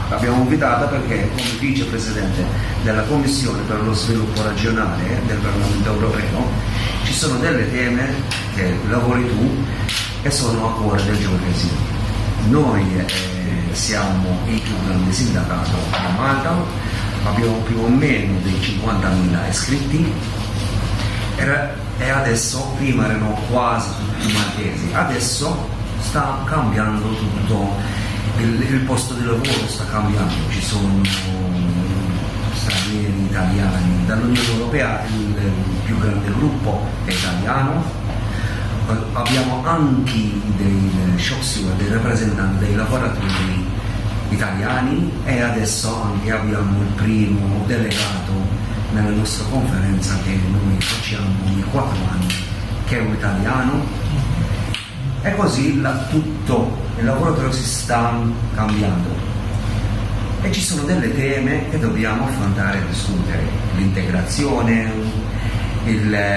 l'abbiamo invitata perché come vicepresidente della Commissione per lo sviluppo regionale del Parlamento europeo ci sono delle teme che lavori tu e sono a cuore del Georgesio. Noi siamo il più grande sindacato di Malta, abbiamo più o meno dei 50.000 iscritti e adesso, prima erano quasi tutti maltesi, adesso sta cambiando tutto, il posto di lavoro sta cambiando, ci sono stranieri, italiani, dall'Unione Europea il più grande gruppo è italiano, abbiamo anche dei shop steward, dei rappresentanti dei lavoratori italiani e adesso anche abbiamo il primo delegato nella nostra conferenza che noi facciamo ogni 4 anni, che è un italiano, e così tutto il lavoratore si sta cambiando e ci sono delle teme che dobbiamo affrontare e discutere: l'integrazione,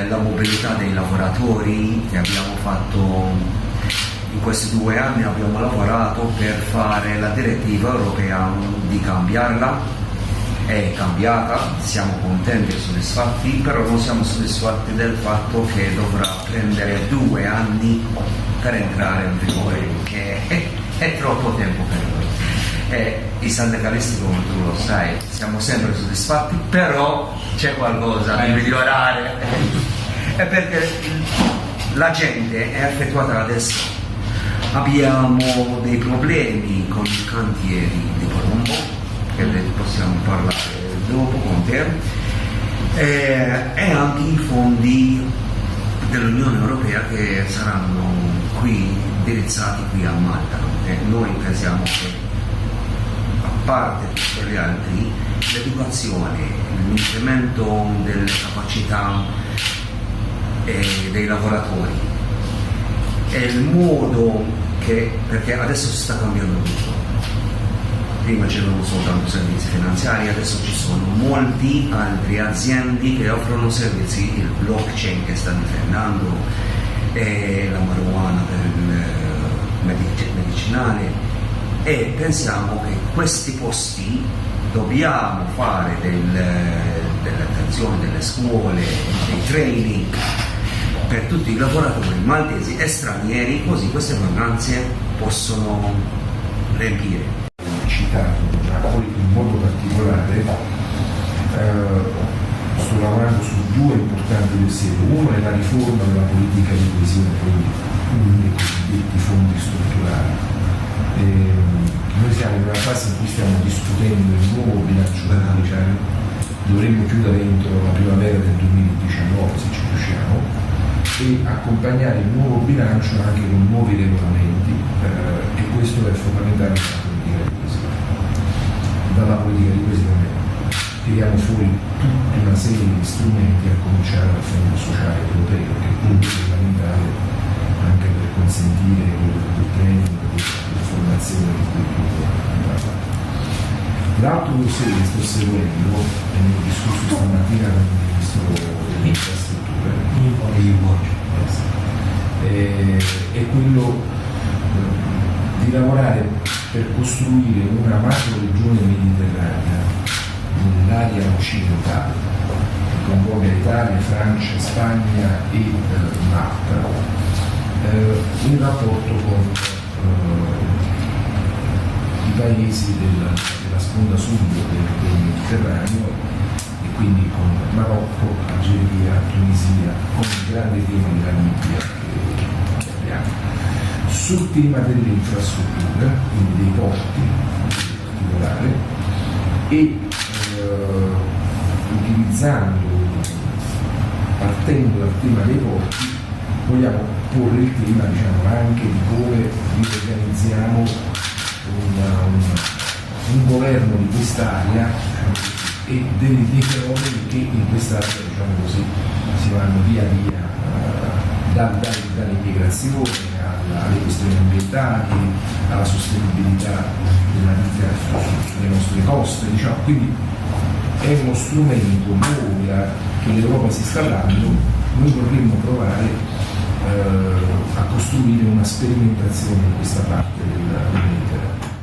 la mobilità dei lavoratori, che abbiamo fatto in questi 2 anni, abbiamo lavorato per fare la direttiva europea, di cambiarla. È cambiata, siamo contenti e soddisfatti, però non siamo soddisfatti del fatto che dovrà prendere 2 anni per entrare in vigore, che è troppo tempo per noi. I sindacalisti, come tu lo sai, siamo sempre soddisfatti, però c'è qualcosa da migliorare, è perché la gente è affettuata adesso. Abbiamo dei problemi con i cantieri di Colombo, che possiamo parlare dopo con te, e anche i fondi dell'Unione Europea che saranno qui indirizzati qui a Malta. Noi pensiamo che, a parte per gli altri, l'educazione, l'incremento delle capacità dei lavoratori è il modo perché adesso si sta cambiando tutto. Prima c'erano soltanto servizi finanziari, adesso ci sono molte altre aziende che offrono servizi, il blockchain che sta difendendo, la marijuana per il medicinale, e pensiamo che questi posti dobbiamo fare dell'attenzione, delle scuole, dei training per tutti i lavoratori maltesi e stranieri, così queste vacanze possono riempire. Citato Napoli in modo particolare, sto lavorando su 2 importanti dossier. Uno è la riforma della politica di coesione, quindi dei cosiddetti fondi strutturali. Noi siamo in una fase in cui stiamo discutendo il nuovo bilancio comunitario, dovremmo chiudere entro la primavera del 2019 se ci riusciamo, e accompagnare il nuovo bilancio anche con nuovi regolamenti, e questo è fondamentale per la politica di coesione. Dalla politica di coesione tiriamo fuori tutta una serie di strumenti, a cominciare dal Fondo Sociale Europeo, che è punto fondamentale anche per consentire il training, la formazione di cui tu parlavi. L'altro dossier che sto seguendo, e ne ho discusso stamattina con il Ministro delle Infrastrutture, è quello di lavorare per costruire una macro regione mediterranea nell'area occidentale, che coinvolga Italia, Francia, Spagna e Malta, in rapporto con i paesi della sponda sud del Mediterraneo, e quindi con Marocco, Algeria, Tunisia, con il grande tema della Libia che abbiamo. Sul tema delle infrastrutture, quindi dei porti in particolare, e partendo dal tema dei porti, vogliamo porre il tema, anche di come riorganizziamo un governo di quest'area e dei fenomeni che in quest'area, si vanno via via dall'immigrazione alle questioni ambientali, alla sostenibilità della vita sulle nostre coste, quindi è uno strumento nuovo che l'Europa si sta dando. Noi vorremmo provare a costruire una sperimentazione in questa parte del Mediterraneo.